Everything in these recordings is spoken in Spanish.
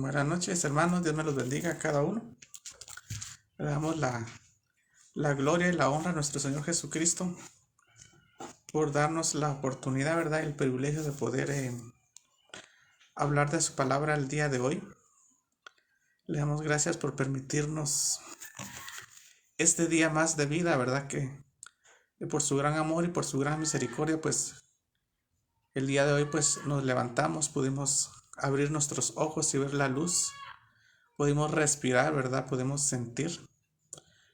Buenas noches, hermanos. Dios me los bendiga a cada uno. Le damos la gloria y la honra a nuestro Señor Jesucristo por darnos la oportunidad, ¿verdad? Y el privilegio de poder hablar de su palabra el día de hoy. Le damos gracias por permitirnos este día más de vida, ¿verdad? Que por su gran amor y por su gran misericordia, pues el día de hoy pues nos levantamos, pudimos abrir nuestros ojos y ver la luz. Pudimos respirar, ¿verdad? Pudimos sentir,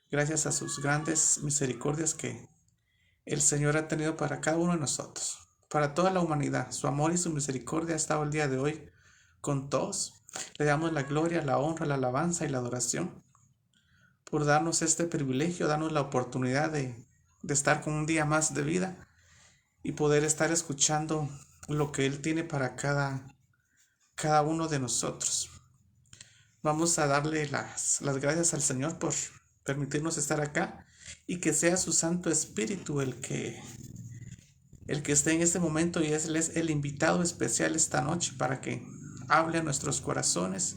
gracias a sus grandes misericordias que el Señor ha tenido para cada uno de nosotros, para toda la humanidad. Su amor y su misericordia ha estado el día de hoy con todos. Le damos la gloria, la honra, la alabanza y la adoración por darnos este privilegio, darnos la oportunidad de estar con un día más de vida y poder estar escuchando lo que Él tiene para cada uno de nosotros. Vamos a darle las gracias al Señor por permitirnos estar acá y que sea su Santo Espíritu el que esté en este momento, y Él es el invitado especial esta noche para que hable a nuestros corazones,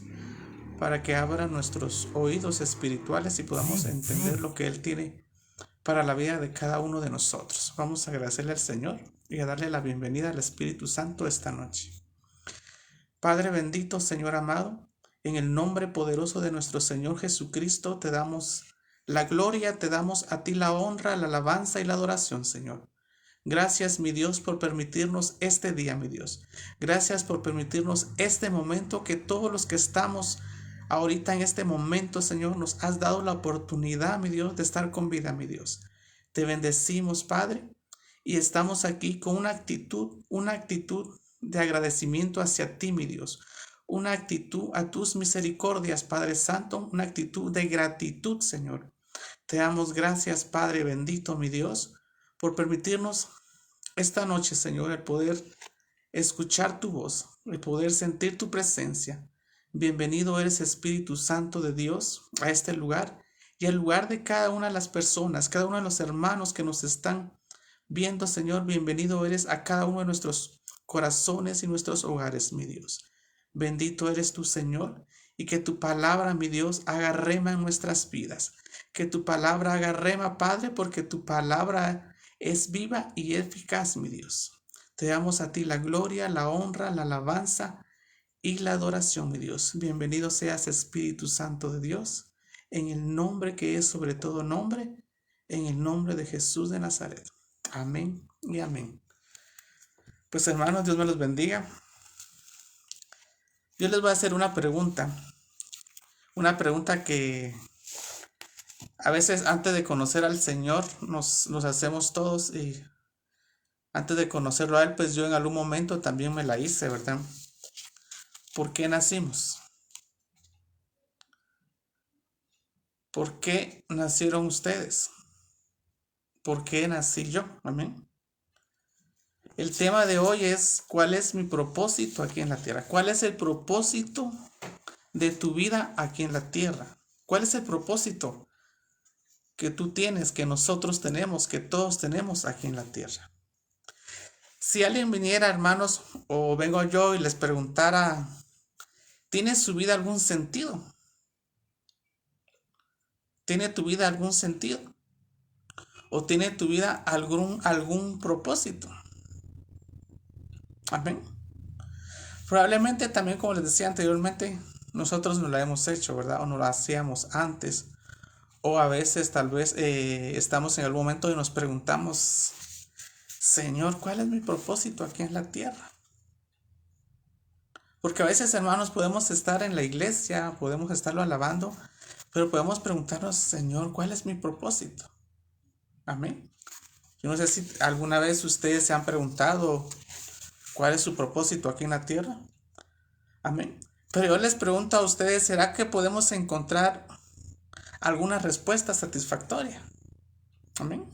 para que abra nuestros oídos espirituales y podamos entender lo que Él tiene para la vida de cada uno de nosotros. Vamos a agradecerle al Señor y a darle la bienvenida al Espíritu Santo esta noche. Padre bendito, Señor amado, en el nombre poderoso de nuestro Señor Jesucristo te damos la gloria, te damos a ti la honra, la alabanza y la adoración, Señor. Gracias, mi Dios, por permitirnos este día, mi Dios. Gracias por permitirnos este momento, que todos los que estamos ahorita en este momento, Señor, nos has dado la oportunidad, mi Dios, de estar con vida, mi Dios. Te bendecimos, Padre, y estamos aquí con una actitud de agradecimiento hacia ti, mi Dios. Una actitud a tus misericordias, Padre Santo, una actitud de gratitud, Señor. Te damos gracias, Padre bendito, mi Dios, por permitirnos esta noche, Señor, el poder escuchar tu voz, el poder sentir tu presencia. Bienvenido eres, Espíritu Santo de Dios, a este lugar y al lugar de cada una de las personas, cada uno de los hermanos que nos están viendo, Señor. Bienvenido eres a cada uno de nuestros corazones y nuestros hogares, mi Dios. Bendito eres tú, Señor, y que tu palabra, mi Dios, haga rema en nuestras vidas. Que tu palabra haga rema, Padre, porque tu palabra es viva y eficaz, mi Dios. Te damos a ti la gloria, la honra, la alabanza y la adoración, mi Dios. Bienvenido seas, Espíritu Santo de Dios, en el nombre que es sobre todo nombre, en el nombre de Jesús de Nazaret. Amén y amén. Pues hermanos, Dios me los bendiga. Yo les voy a hacer una pregunta que a veces antes de conocer al Señor nos hacemos todos, y antes de conocerlo a Él, pues yo en algún momento también me la hice, ¿verdad? ¿Por qué nacimos? ¿Por qué nacieron ustedes? ¿Por qué nací yo? Amén. El tema de hoy es: ¿cuál es mi propósito aquí en la tierra? ¿Cuál es el propósito de tu vida aquí en la tierra? ¿Cuál es el propósito que tú tienes, que nosotros tenemos, que todos tenemos aquí en la tierra? Si alguien viniera, hermanos, o vengo yo y les preguntara: ¿tiene su vida algún sentido? ¿Tiene tu vida algún sentido? ¿O tiene tu vida algún propósito? Amén. Probablemente también, como les decía anteriormente, nosotros no lo hemos hecho, ¿verdad? O no lo hacíamos antes. O a veces tal vez estamos en algún momento y nos preguntamos: Señor, ¿cuál es mi propósito aquí en la tierra? Porque a veces, hermanos, podemos estar en la iglesia, podemos estarlo alabando, pero podemos preguntarnos: Señor, ¿cuál es mi propósito? Amén. Yo no sé si alguna vez ustedes se han preguntado cuál es su propósito aquí en la tierra. Amén. Pero yo les pregunto a ustedes: ¿será que podemos encontrar alguna respuesta satisfactoria? Amén.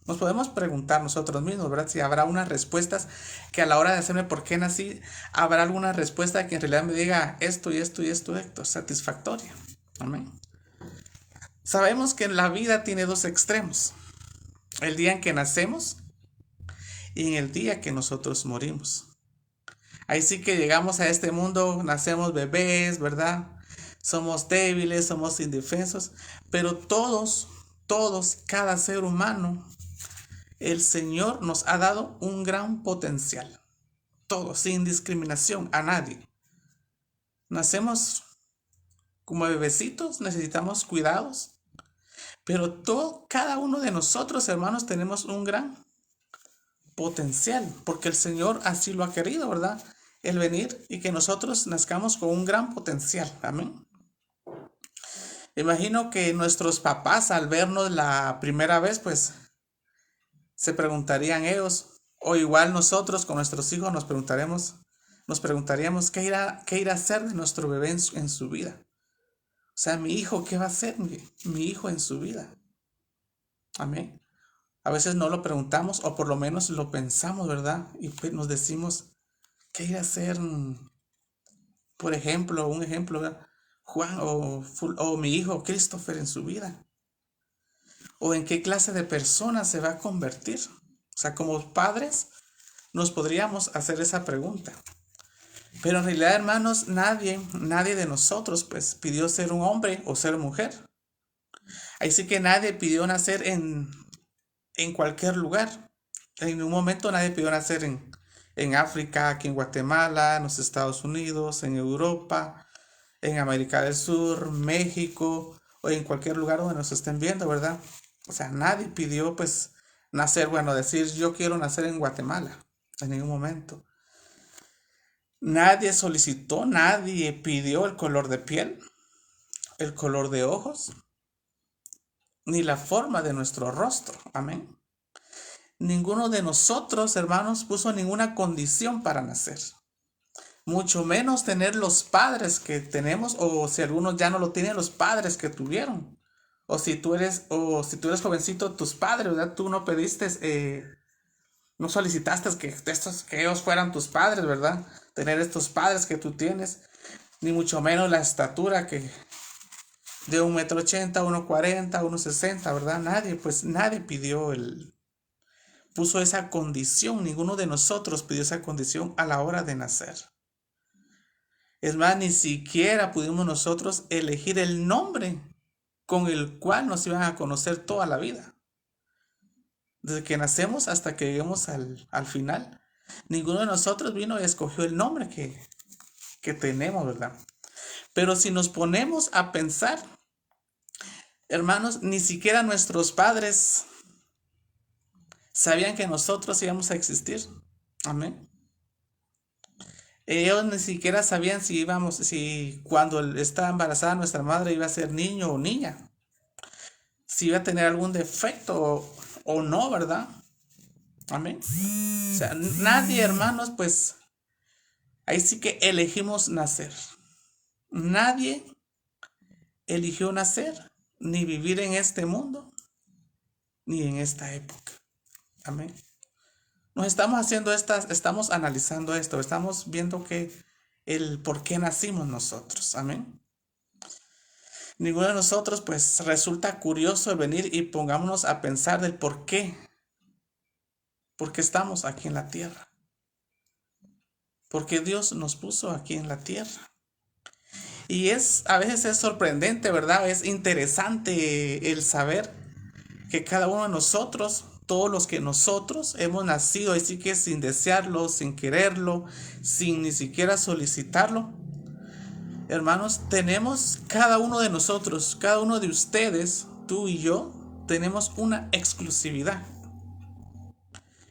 Nos podemos preguntar nosotros mismos, ¿verdad? Si habrá unas respuestas que a la hora de hacerme por qué nací, habrá alguna respuesta que en realidad me diga esto y esto y esto, satisfactoria. Amén. Sabemos que la vida tiene dos extremos: el día en que nacemos y en el día que nosotros morimos. Ahí sí que llegamos a este mundo, nacemos bebés, ¿verdad? Somos débiles, somos indefensos, pero todos, cada ser humano, el Señor nos ha dado un gran potencial. Todos, sin discriminación a nadie. Nacemos como bebecitos, necesitamos cuidados, pero cada uno de nosotros, hermanos, tenemos un gran potencial, porque el Señor así lo ha querido, ¿verdad? El venir y que nosotros nazcamos con un gran potencial. Amén. Imagino que nuestros papás al vernos la primera vez, pues se preguntarían ellos, o igual nosotros con nuestros hijos nos preguntaríamos qué irá a hacer de nuestro bebé en su vida. O sea, mi hijo, ¿qué va a hacer mi hijo en su vida? Amén. A veces no lo preguntamos o por lo menos lo pensamos, ¿verdad? Y pues nos decimos, ¿qué irá a hacer, por ejemplo, un ejemplo, ¿verdad? Juan o mi hijo Christopher en su vida? ¿O en qué clase de persona se va a convertir? O sea, como padres nos podríamos hacer esa pregunta. Pero en realidad, hermanos, nadie de nosotros pues pidió ser un hombre o ser mujer. Así que nadie pidió nacer en cualquier lugar. En un momento nadie pidió nacer en África, aquí en Guatemala, en los Estados Unidos, en Europa, en América del Sur, México o en cualquier lugar donde nos estén viendo, ¿verdad? O sea, nadie pidió pues nacer, bueno, decir yo quiero nacer en Guatemala en ningún momento. Nadie solicitó, nadie pidió el color de piel, el color de ojos, ni la forma de nuestro rostro. Amén. Ninguno de nosotros, hermanos, puso ninguna condición para nacer. Mucho menos tener los padres que tenemos, o si algunos ya no lo tienen, los padres que tuvieron. O si tú eres jovencito, tus padres, ¿verdad? Tú no pediste, no solicitaste que ellos fueran tus padres, ¿verdad? Tener estos padres que tú tienes, ni mucho menos la estatura que de 1,80 m, 1,40 m, 1,60 m, ¿verdad? Nadie puso esa condición, ninguno de nosotros pidió esa condición a la hora de nacer. Es más, ni siquiera pudimos nosotros elegir el nombre con el cual nos iban a conocer toda la vida. Desde que nacemos hasta que lleguemos al final, ninguno de nosotros vino y escogió el nombre que tenemos, ¿verdad? Pero si nos ponemos a pensar, hermanos, ni siquiera nuestros padres sabían que nosotros íbamos a existir. Amén. Ellos ni siquiera sabían si cuando estaba embarazada nuestra madre iba a ser niño o niña, si iba a tener algún defecto o no, ¿verdad? Amén. O sea, nadie, hermanos, pues ahí sí que elegimos nacer. Nadie eligió nacer, ni vivir en este mundo, ni en esta época. Amén. Estamos analizando esto, estamos viendo el por qué nacimos nosotros. Amén. Ninguno de nosotros, pues, resulta curioso el venir y pongámonos a pensar del por qué estamos aquí en la tierra. Porque Dios nos puso aquí en la tierra. Y a veces es sorprendente, ¿verdad? Es interesante el saber que cada uno de nosotros, todos los que nosotros hemos nacido, así que sin desearlo, sin quererlo, sin ni siquiera solicitarlo, hermanos, tenemos cada uno de nosotros, cada uno de ustedes, tú y yo, tenemos una exclusividad.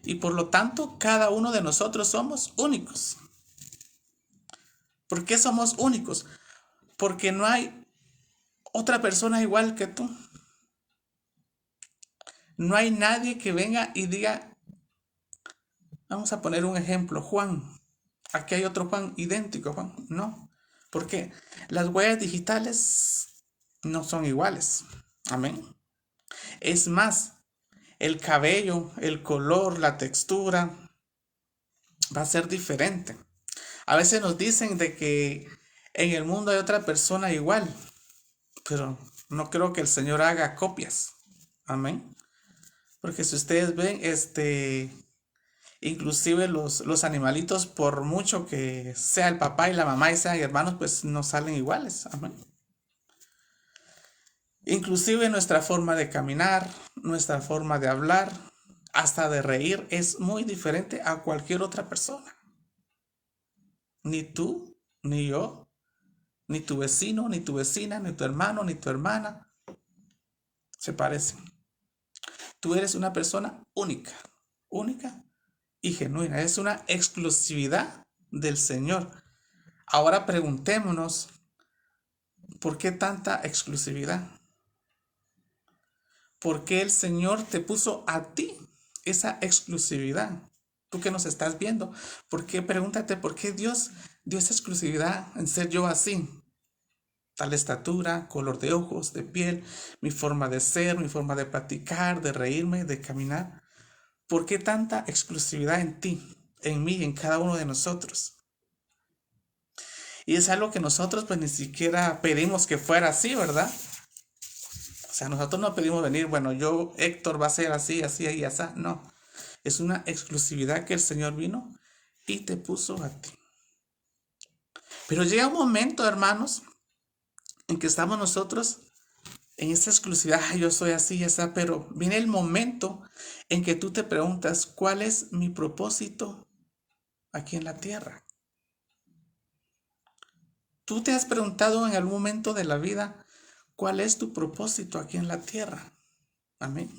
Y por lo tanto, cada uno de nosotros somos únicos. ¿Por qué somos únicos? Porque no hay otra persona igual que tú. No hay nadie que venga y diga, vamos a poner un ejemplo, Juan. Aquí hay otro Juan idéntico a Juan. No. Porque las huellas digitales no son iguales. Amén. Es más, el cabello, el color, la textura va a ser diferente. A veces nos dicen de que en el mundo hay otra persona igual, pero no creo que el Señor haga copias. Amén. Porque si ustedes ven, Inclusive los animalitos, por mucho que sea el papá y la mamá y sean hermanos, pues no salen iguales. Amén. Inclusive nuestra forma de caminar, nuestra forma de hablar, hasta de reír, es muy diferente a cualquier otra persona. Ni tú, ni yo, ni tu vecino, ni tu vecina, ni tu hermano, ni tu hermana se parecen. Tú eres una persona única, única y genuina. Es una exclusividad del Señor. Ahora preguntémonos, ¿por qué tanta exclusividad? ¿Por qué el Señor te puso a ti esa exclusividad? Tú que nos estás viendo, ¿por qué? Pregúntate, ¿por qué Dios dio esa exclusividad en ser yo así? Tal estatura, color de ojos, de piel, mi forma de ser, mi forma de platicar, de reírme, de caminar. ¿Por qué tanta exclusividad en ti, en mí, en cada uno de nosotros? Y es algo que nosotros pues ni siquiera pedimos que fuera así, ¿verdad? O sea, nosotros no pedimos venir, bueno, yo, Héctor, va a ser así, así y así. No, es una exclusividad que el Señor vino y te puso a ti. Pero llega un momento, hermanos, en que estamos nosotros en esa exclusividad, yo soy así y así, pero viene el momento en que tú te preguntas, ¿cuál es mi propósito aquí en la tierra? ¿Tú te has preguntado en algún momento de la vida cuál es tu propósito aquí en la tierra? Amén.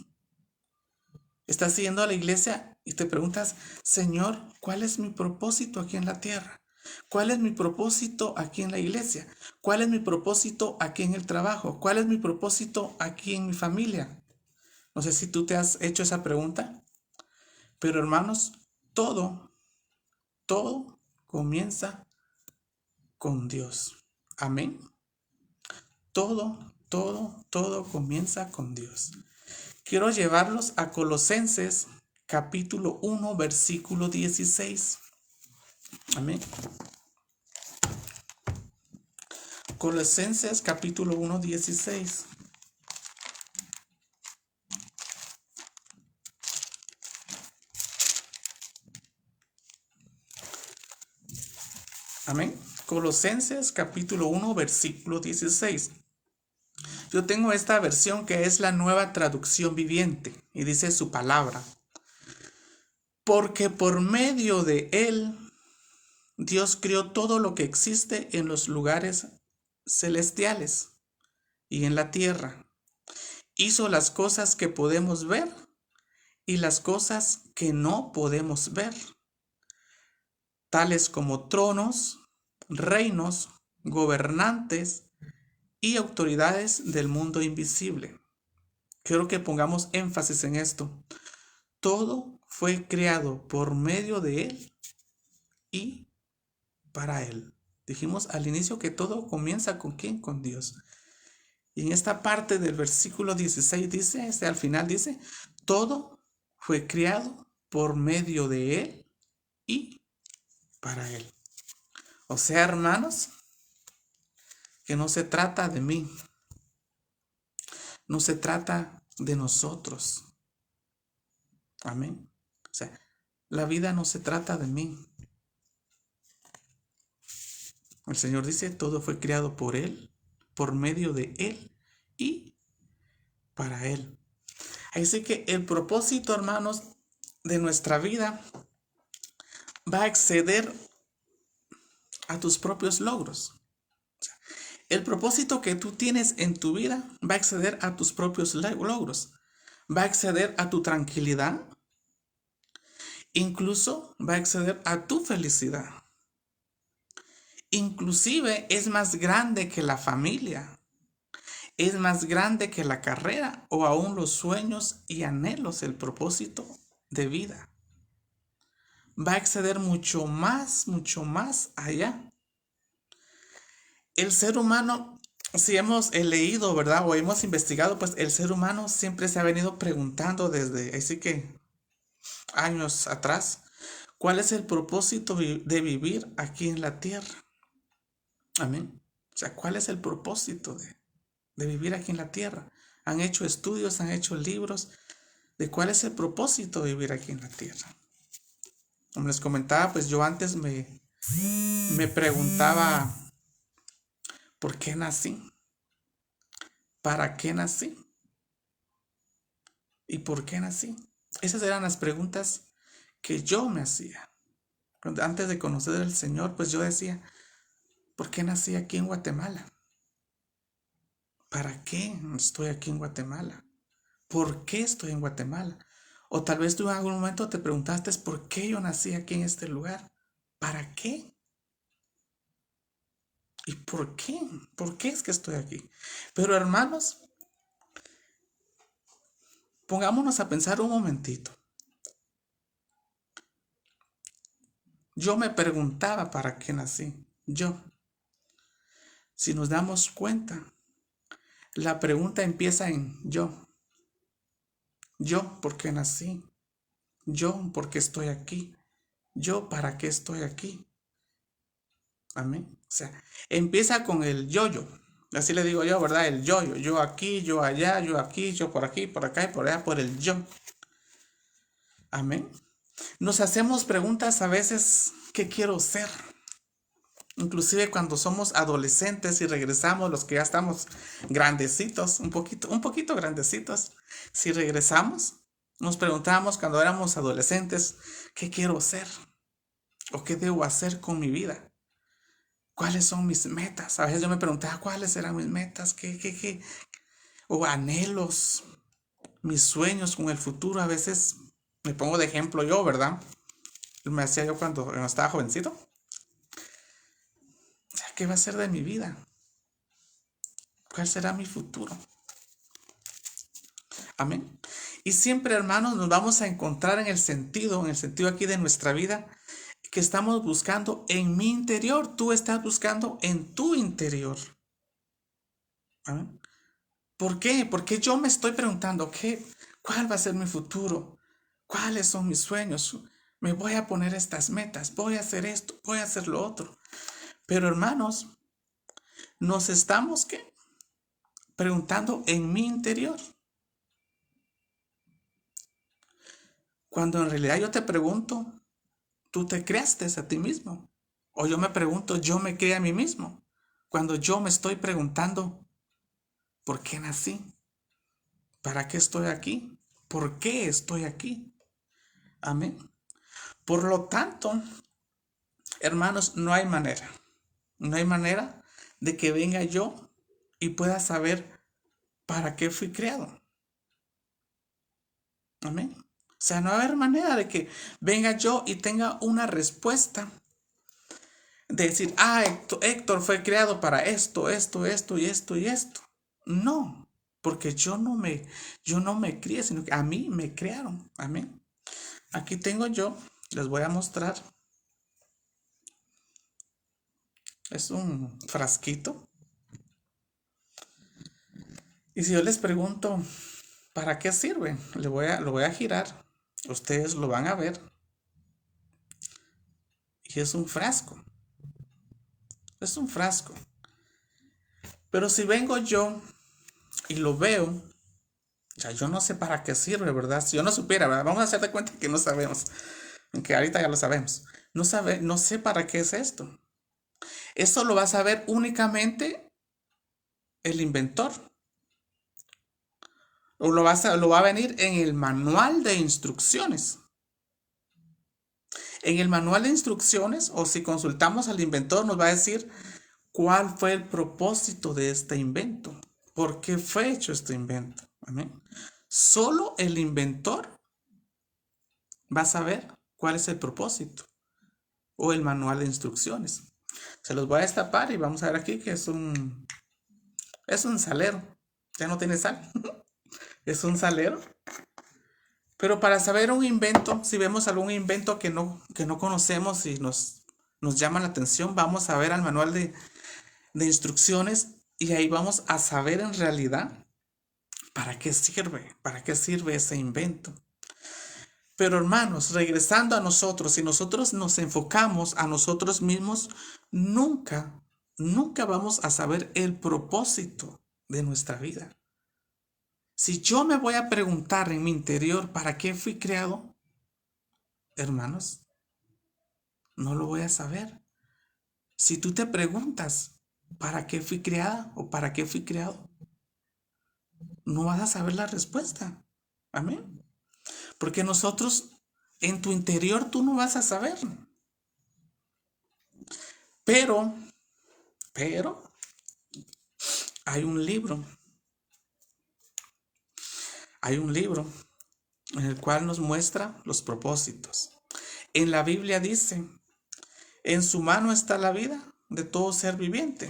Estás yendo a la iglesia y te preguntas, Señor, ¿cuál es mi propósito aquí en la tierra? ¿Cuál es mi propósito aquí en la iglesia? ¿Cuál es mi propósito aquí en el trabajo? ¿Cuál es mi propósito aquí en mi familia? No sé si tú te has hecho esa pregunta, pero hermanos, todo comienza con Dios. Amén. Todo comienza con Dios. Quiero llevarlos a Colosenses capítulo 1, versículo 16. Amén. Colosenses capítulo 1, 16. Amén. Colosenses capítulo 1, versículo 16. Yo tengo esta versión que es la Nueva Traducción Viviente y dice su palabra. Porque por medio de él Dios creó todo lo que existe en los lugares celestiales y en la tierra. Hizo las cosas que podemos ver y las cosas que no podemos ver, tales como tronos, reinos, gobernantes y autoridades del mundo invisible. Quiero que pongamos énfasis en esto. Todo fue creado por medio de Él y para Él. Dijimos al inicio que todo comienza con ¿quién? Con Dios. Y en esta parte del versículo 16 dice, al final dice, todo fue creado por medio de Él y para Él. O sea, hermanos, que no se trata de mí, no se trata de nosotros. Amén. O sea, la vida no se trata de mí. El Señor dice, todo fue creado por Él, por medio de Él y para Él. Así que el propósito, hermanos, de nuestra vida va a exceder a tus propios logros. El propósito que tú tienes en tu vida va a exceder a tus propios logros. Va a exceder a tu tranquilidad. Incluso va a exceder a tu felicidad. Inclusive es más grande que la familia. Es más grande que la carrera o aún los sueños y anhelos, el propósito de vida. Va a exceder mucho más allá. El ser humano, si hemos leído, ¿verdad? O hemos investigado, pues el ser humano siempre se ha venido preguntando desde, así que años atrás, ¿cuál es el propósito de vivir aquí en la tierra? Amén. O sea, ¿cuál es el propósito de vivir aquí en la tierra? Han hecho estudios, han hecho libros de cuál es el propósito de vivir aquí en la tierra. Como les comentaba, pues yo antes me preguntaba, ¿por qué nací? ¿Para qué nací? ¿Y por qué nací? Esas eran las preguntas que yo me hacía. Antes de conocer al Señor, pues yo decía, ¿por qué nací aquí en Guatemala? ¿Para qué estoy aquí en Guatemala? ¿Por qué estoy en Guatemala? O tal vez tú en algún momento te preguntaste, ¿por qué yo nací aquí en este lugar? ¿Para qué? ¿Y por qué? ¿Por qué es que estoy aquí? Pero hermanos, pongámonos a pensar un momentito. Yo me preguntaba para qué nací. Si nos damos cuenta, la pregunta empieza en yo. Yo, ¿por qué nací? Yo, ¿por qué estoy aquí? Yo, ¿para qué estoy aquí? Amén. O sea, empieza con el yo-yo. Así le digo yo, ¿verdad? El yo-yo. Yo aquí, yo allá, yo aquí, yo por aquí, por acá y por allá, por el yo. Amén. Nos hacemos preguntas a veces, ¿qué quiero ser? Inclusive cuando somos adolescentes y regresamos, los que ya estamos grandecitos, un poquito grandecitos, si regresamos, nos preguntamos cuando éramos adolescentes, ¿qué quiero ser? ¿O qué debo hacer con mi vida? ¿Cuáles son mis metas? A veces yo me preguntaba, ¿cuáles eran mis metas? ¿Qué? O anhelos, mis sueños con el futuro. A veces me pongo de ejemplo yo, ¿verdad? Me hacía yo cuando estaba jovencito. ¿Qué va a ser de mi vida? ¿Cuál será mi futuro? Amén. Y siempre, hermanos, nos vamos a encontrar en el sentido aquí de nuestra vida, que estamos buscando en mi interior. Tú estás buscando en tu interior. Amén. ¿Por qué? Porque yo me estoy preguntando, ¿cuál va a ser mi futuro? ¿Cuáles son mis sueños? Me voy a poner estas metas, voy a hacer esto, voy a hacer lo otro. Pero hermanos, nos estamos preguntando en mi interior. Cuando en realidad yo te pregunto, tú te creaste a ti mismo. O yo me pregunto, yo me creé a mí mismo. Cuando yo me estoy preguntando, ¿por qué nací? ¿Para qué estoy aquí? ¿Por qué estoy aquí? Amén. Por lo tanto, hermanos, no hay manera. No hay manera de que venga yo y pueda saber para qué fui creado. Amén. O sea, no va a haber manera de que venga yo y tenga una respuesta. De decir, Héctor fue creado para esto y esto y esto. No, porque yo no me crié, sino que a mí me crearon. Amén. Aquí tengo yo, les voy a mostrar. Es un frasquito. Y si yo les pregunto, ¿para qué sirve? Lo voy a girar. Ustedes lo van a ver. Y es un frasco. Es un frasco. Pero si vengo yo y lo veo, o sea, yo no sé para qué sirve, ¿verdad? Si yo no supiera, ¿verdad? Vamos a hacer de cuenta que no sabemos. Aunque ahorita ya lo sabemos. No sé para qué es esto. Eso lo va a saber únicamente el inventor. O lo va a venir en el manual de instrucciones. En el manual de instrucciones, o si consultamos al inventor, nos va a decir cuál fue el propósito de este invento. ¿Por qué fue hecho este invento? Amén. Solo el inventor va a saber cuál es el propósito o el manual de instrucciones. Se los voy a destapar y vamos a ver aquí que es un salero. Ya no tiene sal. Es un salero. Pero para saber un invento, si vemos algún invento que no conocemos y nos llama la atención, vamos a ver al manual de instrucciones y ahí vamos a saber en realidad para qué sirve ese invento. Pero hermanos, regresando a nosotros, si nosotros nos enfocamos a nosotros mismos, nunca vamos a saber el propósito de nuestra vida. Si yo me voy a preguntar en mi interior para qué fui creado, hermanos, No lo voy a saber. Si tú te preguntas, ¿para qué fui creada o para qué fui creado? No vas a saber la respuesta. Amén. Porque nosotros, en tu interior, tú no vas a saber. Pero, pero, hay un libro. Hay un libro en el cual nos muestra los propósitos. En la Biblia dice, en su mano está la vida de todo ser viviente.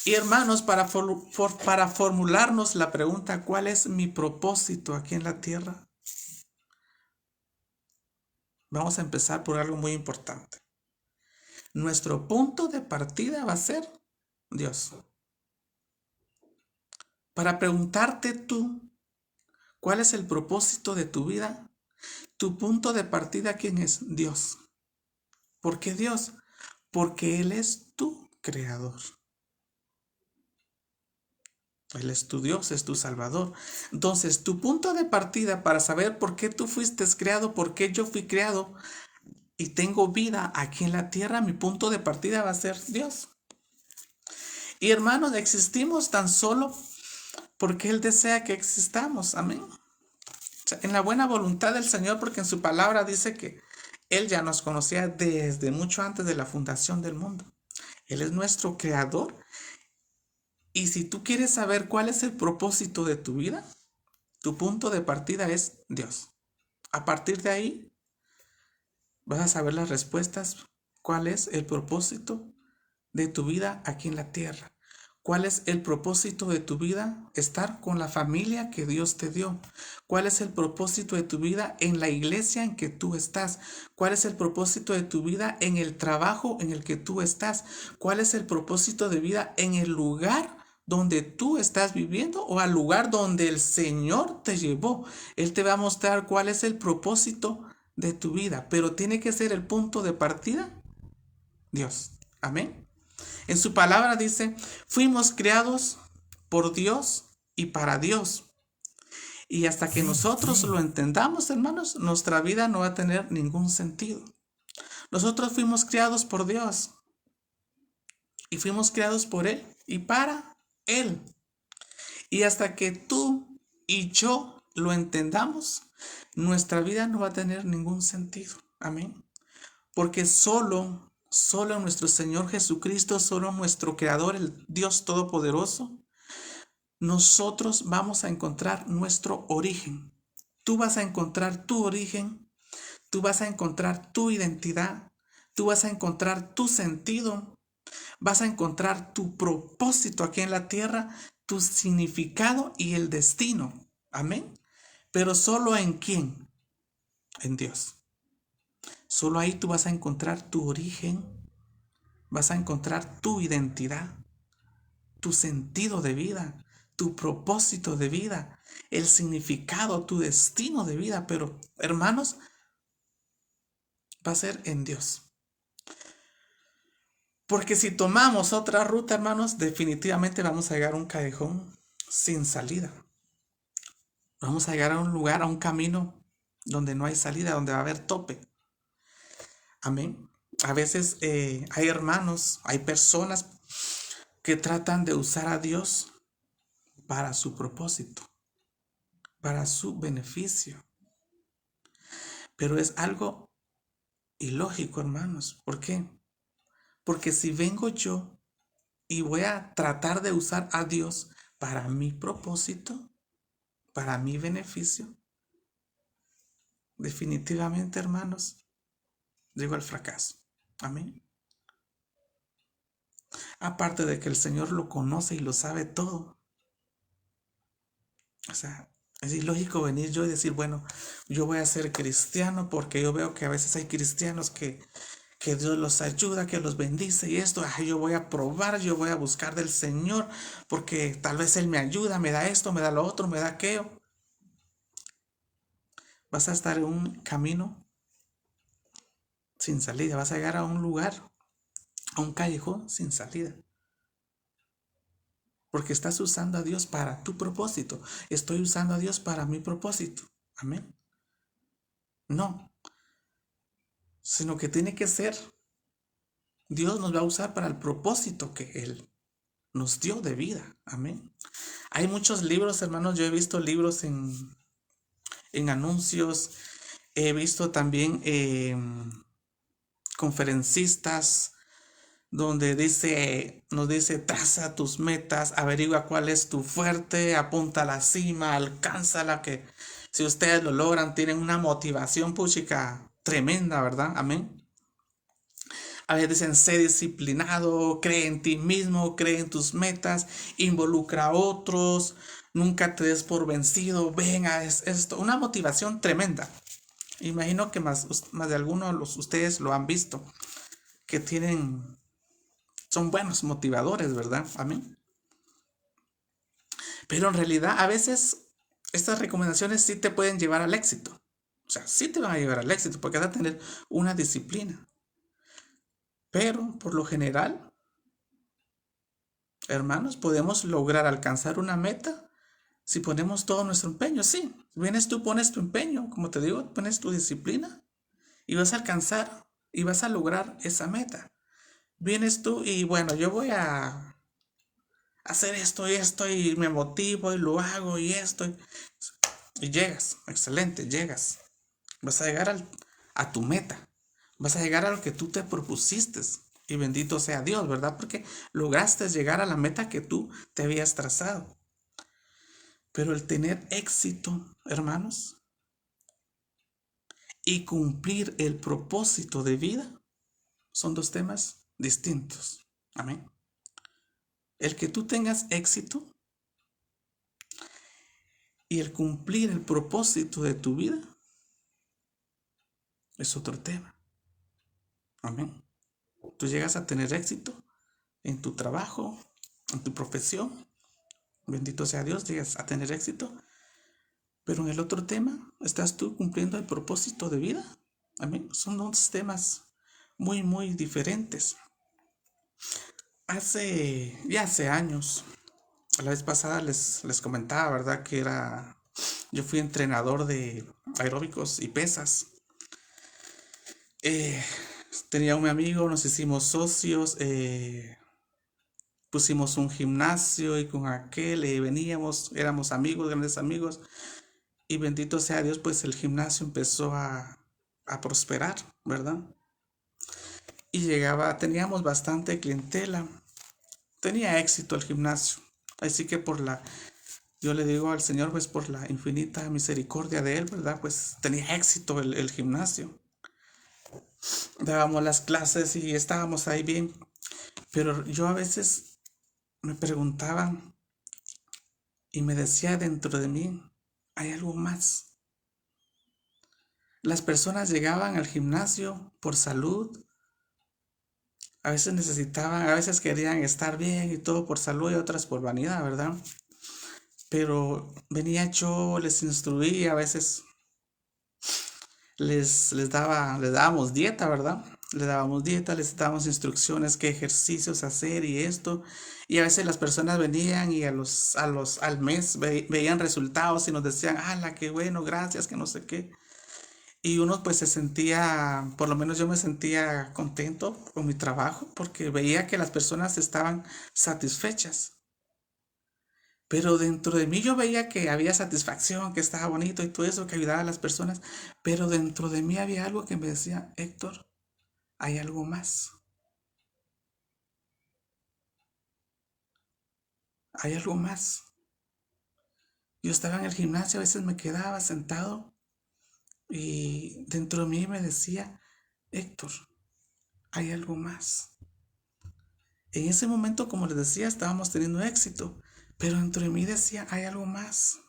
Y hermanos, para formularnos la pregunta, ¿cuál es mi propósito aquí en la tierra? Vamos a empezar por algo muy importante. Nuestro punto de partida va a ser Dios. Para preguntarte tú, ¿cuál es el propósito de tu vida? Tu punto de partida, ¿quién es? Dios. ¿Por qué Dios? Porque Él es tu creador. Él es tu Dios, es tu Salvador. Entonces, tu punto de partida para saber por qué tú fuiste creado, por qué yo fui creado y tengo vida aquí en la tierra, mi punto de partida va a ser Dios. Y hermanos, existimos tan solo porque Él desea que existamos. Amén. O sea, en la buena voluntad del Señor, porque en su palabra dice que Él ya nos conocía desde mucho antes de la fundación del mundo. Él es nuestro creador. Y si tú quieres saber cuál es el propósito de tu vida, tu punto de partida es Dios. A partir de ahí vas a saber las respuestas. ¿Cuál es el propósito de tu vida aquí en la tierra? ¿Cuál es el propósito de tu vida? Estar con la familia que Dios te dio. ¿Cuál es el propósito de tu vida en la iglesia en que tú estás? ¿Cuál es el propósito de tu vida en el trabajo en el que tú estás? ¿Cuál es el propósito de vida en el lugar donde tú estás viviendo o al lugar donde el Señor te llevó? Él te va a mostrar cuál es el propósito de tu vida, pero tiene que ser el punto de partida Dios. Amén. En su palabra dice, fuimos creados por Dios y para Dios. Y hasta que nosotros lo entendamos, hermanos, nuestra vida no va a tener ningún sentido. Nosotros fuimos creados por Dios y fuimos creados por Él y para Él. Y hasta que tú y yo lo entendamos, nuestra vida no va a tener ningún sentido. Amén. Porque solo nuestro Señor Jesucristo, solo nuestro Creador, el Dios Todopoderoso, nosotros vamos a encontrar nuestro origen. Tú vas a encontrar tu origen, tú vas a encontrar tu identidad, tú vas a encontrar tu sentido, vas a encontrar tu propósito aquí en la tierra, tu significado y el destino. Amén. Pero solo en quién? En Dios. Solo ahí tú vas a encontrar tu origen, vas a encontrar tu identidad, tu sentido de vida, tu propósito de vida, el significado, tu destino de vida. Pero, hermanos, va a ser en Dios. Porque si tomamos otra ruta, hermanos, definitivamente vamos a llegar a un callejón sin salida. Vamos a llegar a un lugar, a un camino donde no hay salida, donde va a haber tope. Amén. A veces hay hermanos, hay personas que tratan de usar a Dios para su propósito, para su beneficio. Pero es algo ilógico, hermanos. ¿Por qué? Porque si vengo yo y voy a tratar de usar a Dios para mi propósito, para mi beneficio, definitivamente, hermanos, llego al fracaso. Amén. Aparte de que el Señor lo conoce y lo sabe todo. O sea, es ilógico venir yo y decir, bueno, yo voy a ser cristiano porque yo veo que a veces hay cristianos que Dios los ayuda, que los bendice y esto, yo voy a probar, yo voy a buscar del Señor porque tal vez Él me ayuda, me da esto, me da lo otro, me da aquello. Vas a estar en un camino sin salida, vas a llegar a un lugar, a un callejón sin salida. Porque estás usando a Dios para tu propósito. Estoy usando a Dios para mi propósito. Amén. No. sino que tiene que ser, Dios nos va a usar para el propósito que Él nos dio de vida. Amén. Hay muchos libros, hermanos. Yo he visto libros en anuncios. He visto también conferencistas donde nos dice, traza tus metas, averigua cuál es tu fuerte, apunta a la cima, alcánzala, que si ustedes lo logran, tienen una motivación puchica tremenda, ¿verdad? Amén. A veces dicen, sé disciplinado, cree en ti mismo, cree en tus metas, involucra a otros, nunca te des por vencido, venga, es esto, una motivación tremenda. Imagino que más de algunos de ustedes lo han visto, que son buenos motivadores, ¿verdad? Amén. Pero en realidad a veces estas recomendaciones sí te pueden llevar al éxito. O sea, sí te van a llevar al éxito porque vas a tener una disciplina. Pero por lo general, hermanos, podemos lograr alcanzar una meta si ponemos todo nuestro empeño. Sí, vienes tú, pones tu empeño, como te digo, pones tu disciplina y vas a alcanzar y vas a lograr esa meta. Vienes tú y bueno, yo voy a hacer esto y esto y me motivo y lo hago y esto y llegas, excelente, llegas. Vas a llegar a tu meta, vas a llegar a lo que tú te propusiste y bendito sea Dios, ¿verdad? Porque lograste llegar a la meta que tú te habías trazado. Pero el tener éxito, hermanos, y cumplir el propósito de vida son dos temas distintos. Amén. El que tú tengas éxito y el cumplir el propósito de tu vida es otro tema. Amén. Tú llegas a tener éxito en tu trabajo, en tu profesión. Bendito sea Dios, llegas a tener éxito. Pero en el otro tema, ¿estás tú cumpliendo el propósito de vida? Amén. Son dos temas muy, muy diferentes. Hace años, la vez pasada les comentaba, ¿verdad? Yo fui entrenador de aeróbicos y pesas. Tenía un amigo, nos hicimos socios, pusimos un gimnasio y con aquel veníamos, éramos amigos, grandes amigos. Y bendito sea Dios, pues el gimnasio empezó a prosperar, ¿verdad? Y teníamos bastante clientela. Tenía éxito el gimnasio. Así que yo le digo al Señor, pues por la infinita misericordia de Él, ¿verdad? Pues tenía éxito el gimnasio. Dábamos las clases y estábamos ahí bien. Pero yo a veces me preguntaba y me decía dentro de mí, hay algo más. Las personas llegaban al gimnasio por salud. A veces a veces querían estar bien y todo por salud y otras por vanidad, ¿verdad? Pero venía yo, les instruía, a veces les dábamos dieta, ¿verdad? Les dábamos dieta, les dábamos instrucciones, qué ejercicios hacer y esto. Y a veces las personas venían y al mes veían resultados y nos decían, ¡hala, qué bueno, gracias, que no sé qué! Y uno pues se sentía, por lo menos yo me sentía contento con mi trabajo porque veía que las personas estaban satisfechas. Pero dentro de mí yo veía que había satisfacción, que estaba bonito y todo eso, que ayudaba a las personas. Pero dentro de mí había algo que me decía, Héctor, hay algo más. Hay algo más. Yo estaba en el gimnasio, a veces me quedaba sentado y dentro de mí me decía, Héctor, hay algo más. En ese momento, como les decía, estábamos teniendo éxito, pero dentro de mí decía, hay algo más.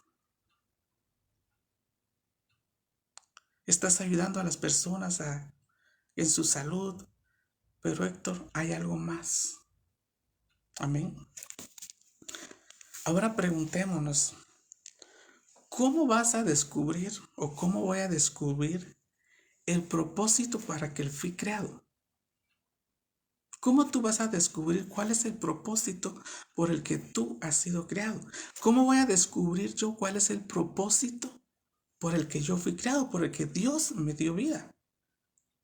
Estás ayudando a las personas en su salud, pero Héctor, hay algo más. Amén. Ahora preguntémonos, ¿cómo vas a descubrir o cómo voy a descubrir el propósito para que fui creado? ¿Cómo tú vas a descubrir cuál es el propósito por el que tú has sido creado? ¿Cómo voy a descubrir yo cuál es el propósito por el que yo fui creado, por el que Dios me dio vida?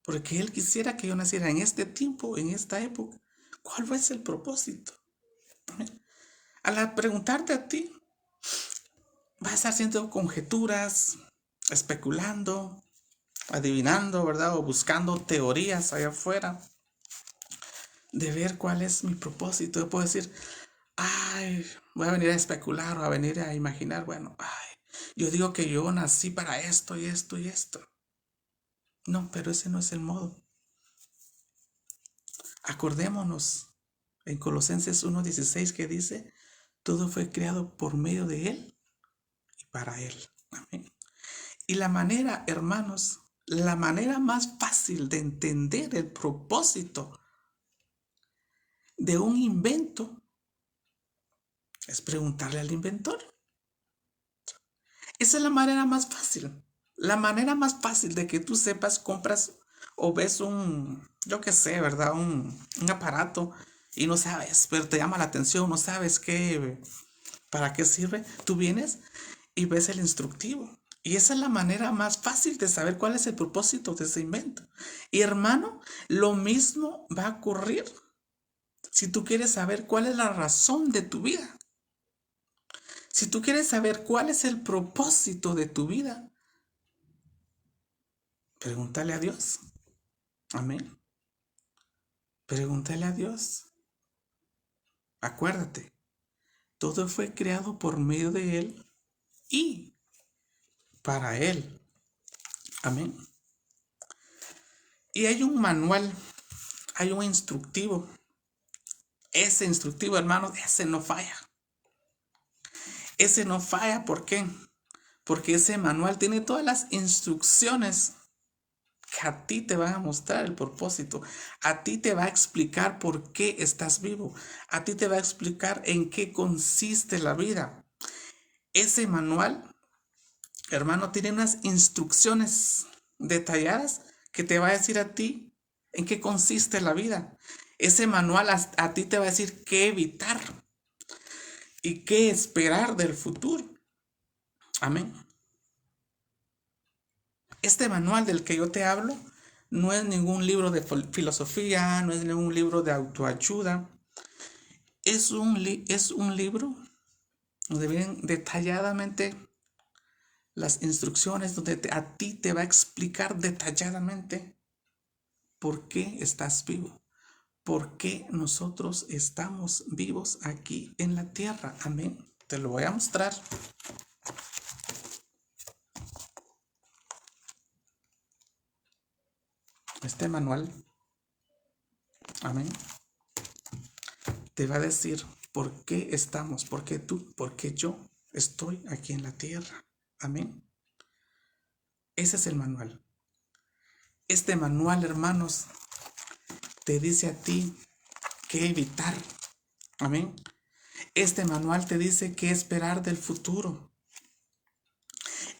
Porque Él quisiera que yo naciera en este tiempo, en esta época. ¿Cuál fue el propósito? Al preguntarte a ti, vas a estar haciendo conjeturas, especulando, adivinando, ¿verdad? O buscando teorías allá afuera de ver cuál es mi propósito. Yo puedo decir, ay, voy a venir a especular o a venir a imaginar, bueno, ay, yo digo que yo nací para esto y esto y esto. No, pero ese no es el modo. Acordémonos en Colosenses 1:16 que dice, todo fue creado por medio de Él y para Él. Amén. Y la manera, hermanos, la manera más fácil de entender el propósito de un invento es preguntarle al inventor. Esa es la manera más fácil. La manera más fácil de que tú sepas, compras o ves yo qué sé, ¿verdad? Un aparato y no sabes, pero te llama la atención, no sabes para qué sirve. Tú vienes y ves el instructivo. Y esa es la manera más fácil de saber cuál es el propósito de ese invento. Y hermano, lo mismo va a ocurrir si tú quieres saber cuál es la razón de tu vida. Si tú quieres saber cuál es el propósito de tu vida, pregúntale a Dios. Amén. Pregúntale a Dios. Acuérdate, todo fue creado por medio de Él y para Él. Amén. Y hay un manual, hay un instructivo. Ese instructivo, hermanos, ese no falla. Ese no falla, ¿por qué? Porque ese manual tiene todas las instrucciones que a ti te van a mostrar el propósito. A ti te va a explicar por qué estás vivo. A ti te va a explicar en qué consiste la vida. Ese manual, hermano, tiene unas instrucciones detalladas que te va a decir a ti en qué consiste la vida. Ese manual a ti te va a decir qué evitar y qué esperar del futuro. Amén. Este manual del que yo te hablo no es ningún libro de filosofía, no es ningún libro de autoayuda. Es un libro donde vienen detalladamente las instrucciones, donde a ti te va a explicar detalladamente por qué estás vivo, por qué nosotros estamos vivos aquí en la tierra. Amén. Te lo voy a mostrar. Este manual, amén, te va a decir por qué estamos, por qué tú, por qué yo estoy aquí en la tierra. Amén. Ese es el manual. Este manual, hermanos, te dice a ti qué evitar. Amén. Este manual te dice qué esperar del futuro.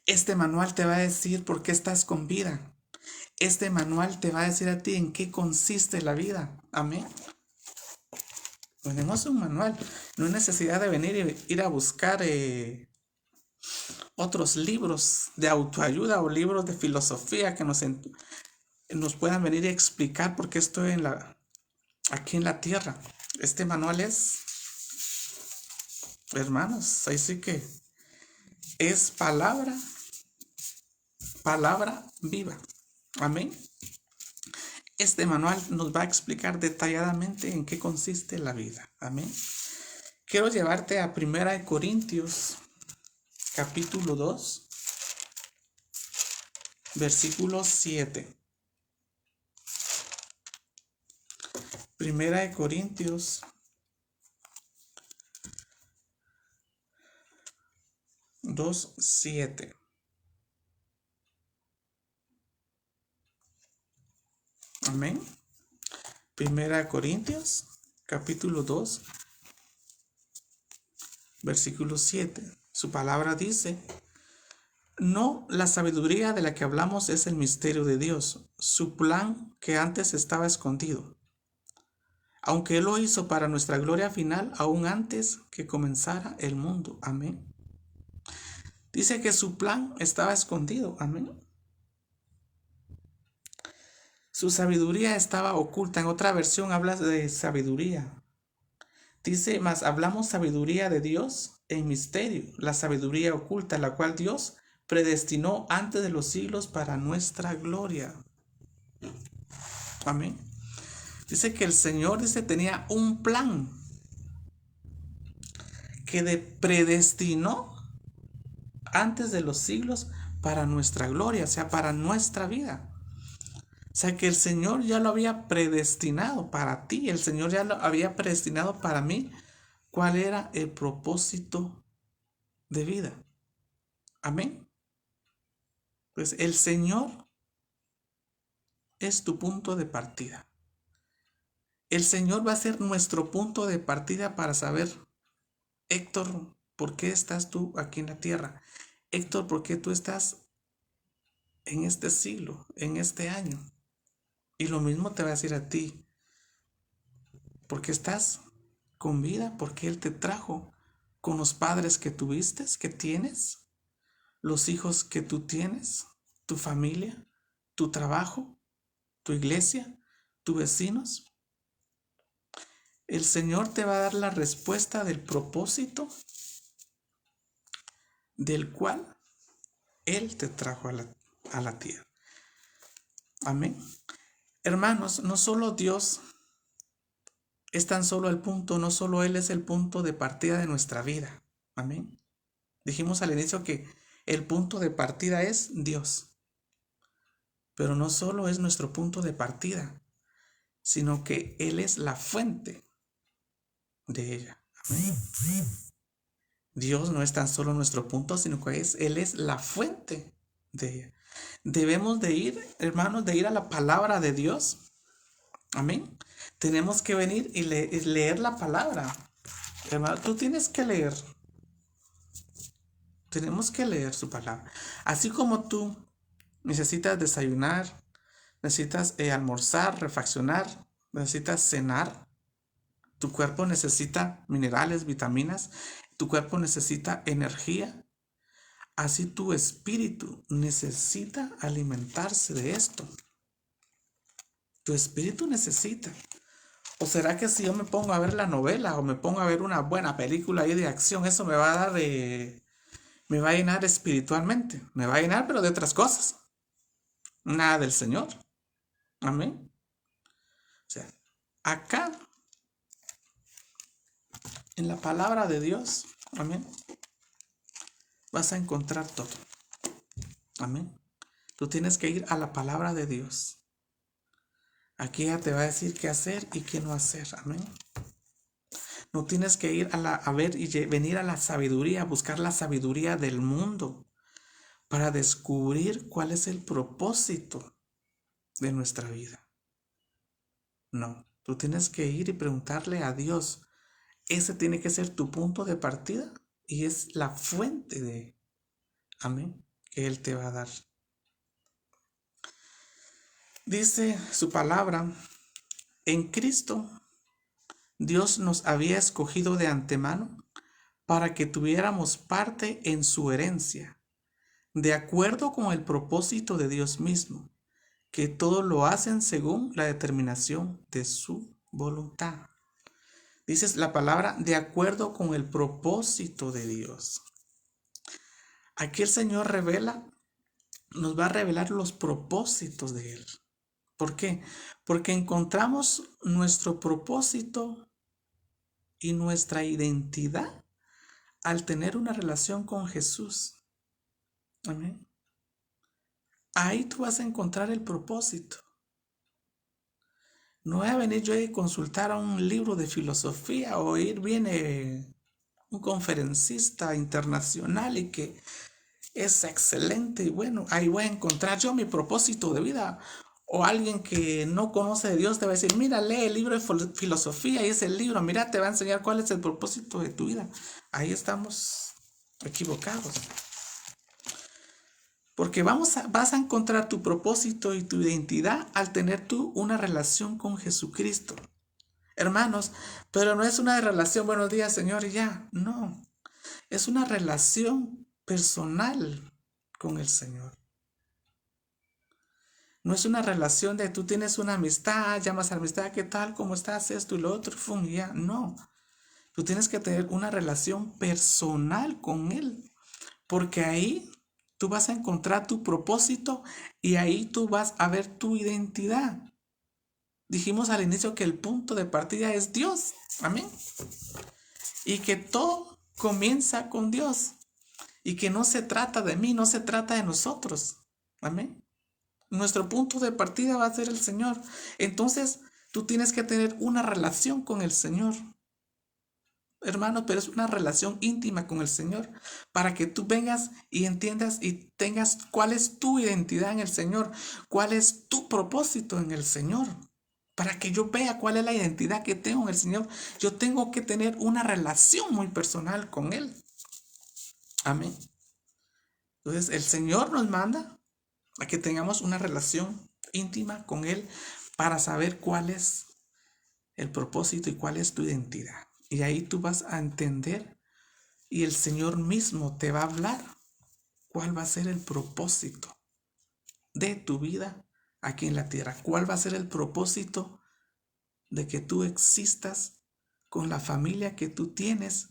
Este manual te va a decir por qué estás con vida. Este manual te va a decir a ti en qué consiste la vida. Amén. Tenemos un manual. No hay necesidad de venir y ir a buscar otros libros de autoayuda o libros de filosofía que nos puedan venir a explicar por qué estoy aquí en la tierra. Este manual es, hermanos, ahí sí que es palabra viva. Amén. Este manual nos va a explicar detalladamente en qué consiste la vida. Amén. Quiero llevarte a 1 Corintios, capítulo 2, versículo 7. 1 Corintios 2:7. Amén. 1 Corintios, capítulo 2, versículo 7. Su palabra dice: no, la sabiduría de la que hablamos es el misterio de Dios, su plan que antes estaba escondido, aunque Él lo hizo para nuestra gloria final, aún antes que comenzara el mundo. Amén. Dice que su plan estaba escondido. Amén. Su sabiduría estaba oculta. En otra versión habla de sabiduría. Dice, mas hablamos sabiduría de Dios en misterio, la sabiduría oculta, la cual Dios predestinó antes de los siglos para nuestra gloria. Amén. Dice que el Señor tenía un plan que predestinó antes de los siglos para nuestra gloria, o sea, para nuestra vida. O sea, que el Señor ya lo había predestinado para ti, el Señor ya lo había predestinado para mí. ¿Cuál era el propósito de vida? Amén. Pues el Señor es tu punto de partida. El Señor va a ser nuestro punto de partida para saber, Héctor, ¿por qué estás tú aquí en la tierra? Héctor, ¿por qué tú estás en este siglo, en este año? Y lo mismo te va a decir a ti, ¿por qué estás con vida? Porque Él te trajo con los padres que tuviste, que tienes, los hijos que tú tienes, tu familia, tu trabajo, tu iglesia, tus vecinos. El Señor te va a dar la respuesta del propósito del cual Él te trajo a la tierra. Amén. Hermanos, no solo Dios es tan solo el punto, no solo Él es el punto de partida de nuestra vida. Amén. Dijimos al inicio que el punto de partida es Dios. Pero no solo es nuestro punto de partida, sino que Él es la fuente de ella. Amén. Dios no es tan solo nuestro punto, sino que Él es la fuente de ella. Debemos de ir, hermanos, de ir a la palabra de Dios. Amén. Tenemos que venir y leer la palabra. Hermano, tú tienes que leer. Tenemos que leer su palabra. Así como tú necesitas desayunar, necesitas almorzar, refaccionar, necesitas cenar. Tu cuerpo necesita minerales, vitaminas. Tu cuerpo necesita energía. Así tu espíritu necesita alimentarse de esto. Tu espíritu necesita. ¿O será que si yo me pongo a ver la novela o me pongo a ver una buena película ahí de acción, eso me va a dar, me va a llenar espiritualmente? Me va a llenar, pero de otras cosas. Nada del Señor. Amén. O sea, acá, en la palabra de Dios, amén, vas a encontrar todo. Amén. Tú tienes que ir a la palabra de Dios. Aquí ya te va a decir qué hacer y qué no hacer. Amén. No tienes que ir a ver y venir a la sabiduría, a buscar la sabiduría del mundo para descubrir cuál es el propósito de nuestra vida. No, tú tienes que ir y preguntarle a Dios. Ese tiene que ser tu punto de partida y es la fuente de, amén, que Él te va a dar. Dice su palabra, en Cristo Dios nos había escogido de antemano para que tuviéramos parte en su herencia, de acuerdo con el propósito de Dios mismo, que todo lo hacen según la determinación de su voluntad. Dices la palabra, de acuerdo con el propósito de Dios. Aquí el Señor nos va a revelar los propósitos de Él. ¿Por qué? Porque encontramos nuestro propósito y nuestra identidad al tener una relación con Jesús. Amén. Ahí tú vas a encontrar el propósito. No voy a venir yo a consultar a un libro de filosofía o viene un conferencista internacional y que es excelente y bueno, ahí voy a encontrar yo mi propósito de vida. O alguien que no conoce de Dios te va a decir, mira, lee el libro de filosofía y ese libro, mira, te va a enseñar cuál es el propósito de tu vida. Ahí estamos equivocados. Porque vas a encontrar tu propósito y tu identidad al tener tú una relación con Jesucristo. Hermanos, pero no es una relación, buenos días, Señor, y ya. No, es una relación personal con el Señor. No es una relación de tú tienes una amistad, llamas a la amistad, ¿qué tal? ¿Cómo estás? Esto y lo otro, fum, y ya. No. Tú tienes que tener una relación personal con Él, porque ahí tú vas a encontrar tu propósito y ahí tú vas a ver tu identidad. Dijimos al inicio que el punto de partida es Dios. Amén. Y que todo comienza con Dios. Y que no se trata de mí, no se trata de nosotros. Amén. Nuestro punto de partida va a ser el Señor. Entonces, tú tienes que tener una relación con el Señor. Hermano, pero es una relación íntima con el Señor para que tú vengas y entiendas y tengas cuál es tu identidad en el Señor, cuál es tu propósito en el Señor. Para que yo vea cuál es la identidad que tengo en el Señor, yo tengo que tener una relación muy personal con Él. Amén. Entonces, el Señor nos manda a que tengamos una relación íntima con Él para saber cuál es el propósito y cuál es tu identidad. Y ahí tú vas a entender y el Señor mismo te va a hablar cuál va a ser el propósito de tu vida aquí en la tierra. Cuál va a ser el propósito de que tú existas con la familia que tú tienes.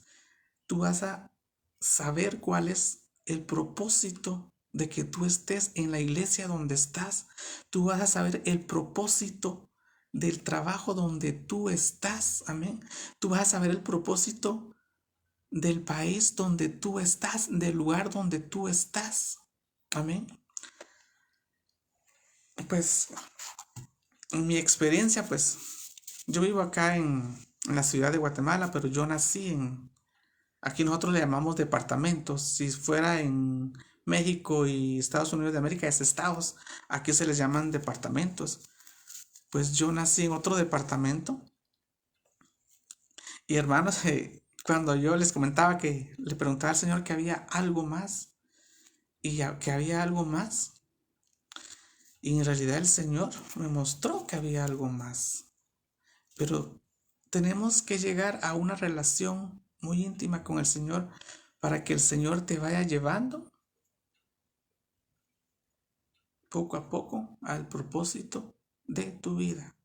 Tú vas a saber cuál es el propósito de que tú estés en la iglesia donde estás. Tú vas a saber el propósito del trabajo donde tú estás. Amén. Tú vas a saber el propósito del país donde tú estás, del lugar donde tú estás. Amén. Pues, en mi experiencia, pues, yo vivo acá en la ciudad de Guatemala, pero yo nací aquí nosotros le llamamos departamentos. Si fuera en México y Estados Unidos de América es estados, aquí se les llaman departamentos. Pues yo nací en otro departamento y hermanos, cuando yo les comentaba que le preguntaba al Señor que había algo más y que había algo más, y en realidad el Señor me mostró que había algo más. Pero tenemos que llegar a una relación muy íntima con el Señor para que el Señor te vaya llevando poco a poco al propósito de tu vida.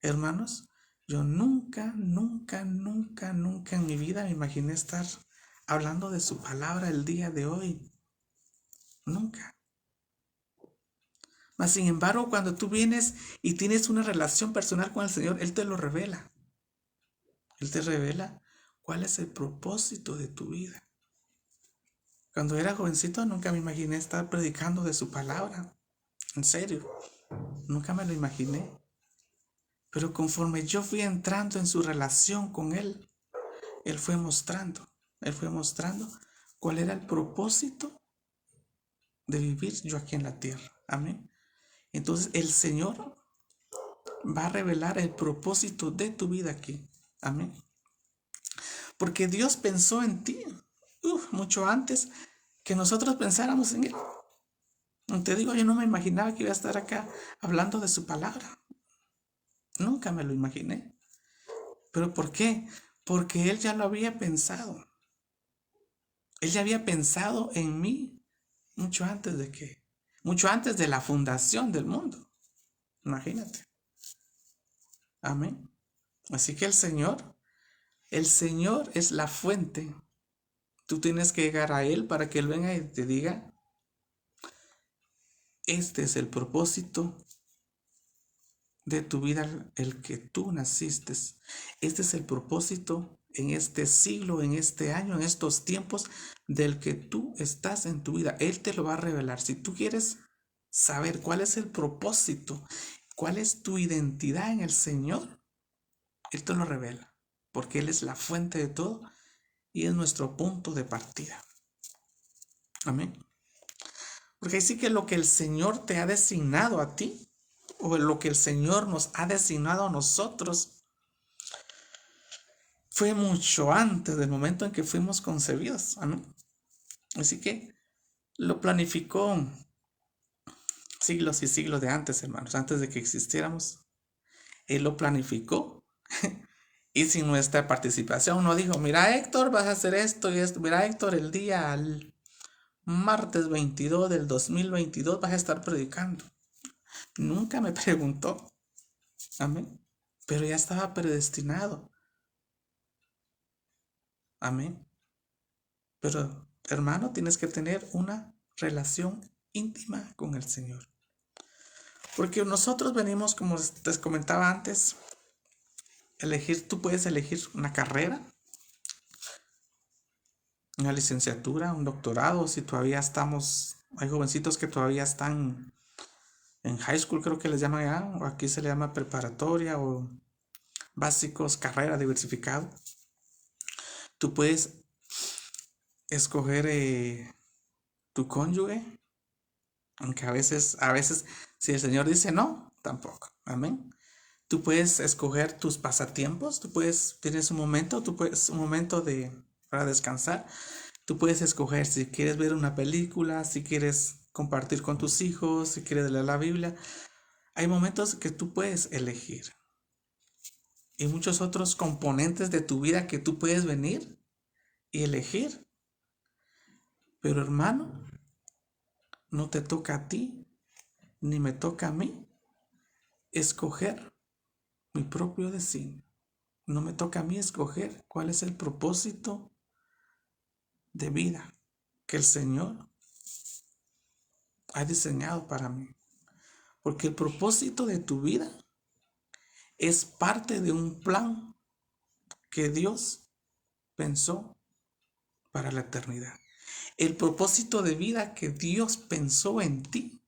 Hermanos, yo nunca en mi vida me imaginé estar hablando de su palabra el día de hoy. Nunca. Mas sin embargo, cuando tú vienes y tienes una relación personal con el Señor, Él te lo revela. Él te revela cuál es el propósito de tu vida. Cuando era jovencito nunca me imaginé estar predicando de su palabra. En serio, nunca me lo imaginé. Pero conforme yo fui entrando en su relación con Él, Él fue mostrando cuál era el propósito de vivir yo aquí en la tierra. Amén. Entonces el Señor va a revelar el propósito de tu vida aquí. Amén. Porque Dios pensó en ti mucho antes que nosotros pensáramos en Él. Te digo, yo no me imaginaba que iba a estar acá hablando de su palabra. Nunca me lo imaginé. ¿Pero por qué? Porque Él ya lo había pensado. Él ya había pensado en mí mucho antes de la fundación del mundo. Imagínate. Amén. Así que el Señor es la fuente. Tú tienes que llegar a Él para que Él venga y te diga, este es el propósito de tu vida, el que tú naciste. Este es el propósito en este siglo, en este año, en estos tiempos del que tú estás en tu vida. Él te lo va a revelar. Si tú quieres saber cuál es el propósito, cuál es tu identidad en el Señor, Él te lo revela, porque Él es la fuente de todo y es nuestro punto de partida. Amén. Porque así que lo que el Señor te ha designado a ti, o lo que el Señor nos ha designado a nosotros, fue mucho antes del momento en que fuimos concebidos. Amén. Así que lo planificó siglos y siglos de antes, hermanos, antes de que existiéramos. Él lo planificó. Y sin nuestra participación no dijo, mira Héctor, vas a hacer esto y esto. Mira Héctor, el día martes 22 del 2022 vas a estar predicando. Nunca me preguntó. Amén. Pero ya estaba predestinado. Amén. Pero, hermano, tienes que tener una relación íntima con el Señor. Porque nosotros venimos, como les comentaba antes, tú puedes elegir una carrera, una licenciatura, un doctorado, si todavía hay jovencitos que todavía están en high school, creo que les llaman ya, o aquí se le llama preparatoria o básicos, carrera diversificado. Tú puedes escoger tu cónyuge, aunque a veces, si el Señor dice no, tampoco. Amén. Tú puedes escoger tus pasatiempos, tienes un momento, para descansar. Tú puedes escoger si quieres ver una película, si quieres compartir con tus hijos, si quieres leer la Biblia. Hay momentos que tú puedes elegir. Y muchos otros componentes de tu vida que tú puedes venir y elegir. Pero hermano, no te toca a ti, ni me toca a mí, escoger mi propio destino. No me toca a mí escoger cuál es el propósito de vida que el Señor ha diseñado para mí. Porque el propósito de tu vida es parte de un plan que Dios pensó para la eternidad. El propósito de vida que Dios pensó en ti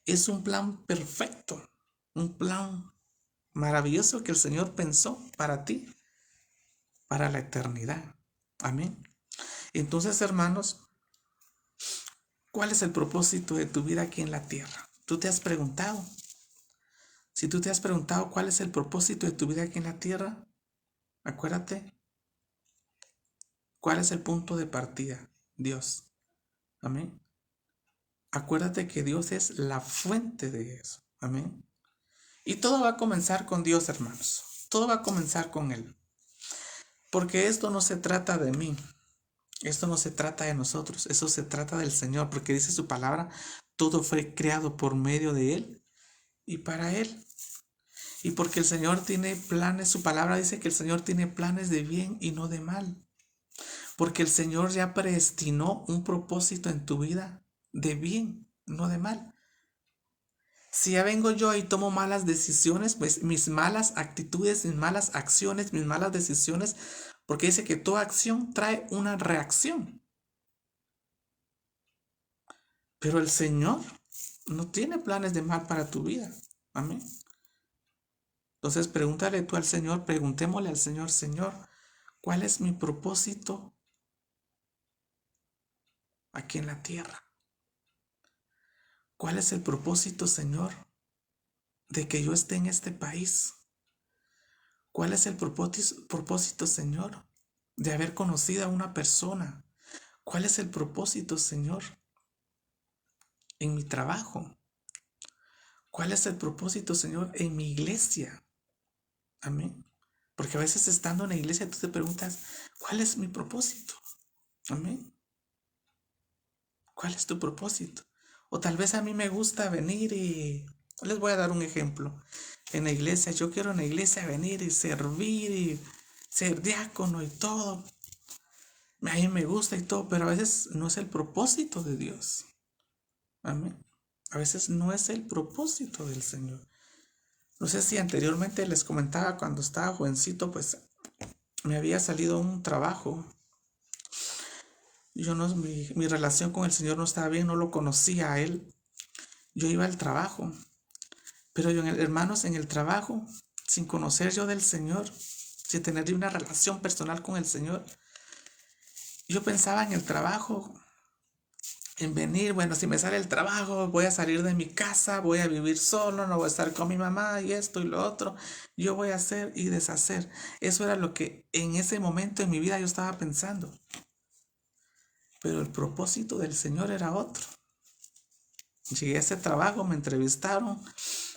es un plan perfecto, un plan maravilloso que el Señor pensó para ti, para la eternidad. Amén. Entonces, hermanos, ¿cuál es el propósito de tu vida aquí en la tierra? ¿Tú te has preguntado? Si tú te has preguntado cuál es el propósito de tu vida aquí en la tierra, acuérdate, ¿cuál es el punto de partida? Dios. Amén. Acuérdate que Dios es la fuente de eso. Amén. Y todo va a comenzar con Dios, hermanos. Todo va a comenzar con Él. Porque esto no se trata de mí. Esto no se trata de nosotros. Eso se trata del Señor. Porque dice su palabra, todo fue creado por medio de Él y para Él. Y porque el Señor tiene planes, su palabra dice que el Señor tiene planes de bien y no de mal. Porque el Señor ya predestinó un propósito en tu vida de bien, no de mal. Si ya vengo yo y tomo malas decisiones, pues mis malas actitudes, mis malas acciones, mis malas decisiones, porque dice que toda acción trae una reacción. Pero el Señor no tiene planes de mal para tu vida. Amén. Entonces pregúntale tú al Señor, preguntémosle al Señor, Señor, ¿cuál es mi propósito aquí en la tierra? ¿Cuál es el propósito, Señor, de que yo esté en este país? ¿Cuál es el propósito, Señor, de haber conocido a una persona? ¿Cuál es el propósito, Señor, en mi trabajo? ¿Cuál es el propósito, Señor, en mi iglesia? Amén. Porque a veces estando en la iglesia tú te preguntas, ¿cuál es mi propósito? Amén. ¿Cuál es tu propósito? O tal vez a mí me gusta venir y... Les voy a dar un ejemplo. En la iglesia, yo quiero en la iglesia venir y servir y ser diácono y todo. A mí me gusta y todo, pero a veces no es el propósito de Dios. Amén. A veces no es el propósito del Señor. No sé si anteriormente les comentaba cuando estaba jovencito, pues me había salido un trabajo. Mi relación con el Señor no estaba bien, no lo conocía a Él. Yo iba al trabajo, pero hermanos, en el trabajo, sin conocer yo del Señor, sin tener una relación personal con el Señor, yo pensaba en el trabajo, en venir, bueno, si me sale el trabajo, voy a salir de mi casa, voy a vivir solo, no voy a estar con mi mamá y esto y lo otro, yo voy a hacer y deshacer. Eso era lo que en ese momento en mi vida yo estaba pensando. Pero el propósito del Señor era otro. Llegué a ese trabajo, me entrevistaron,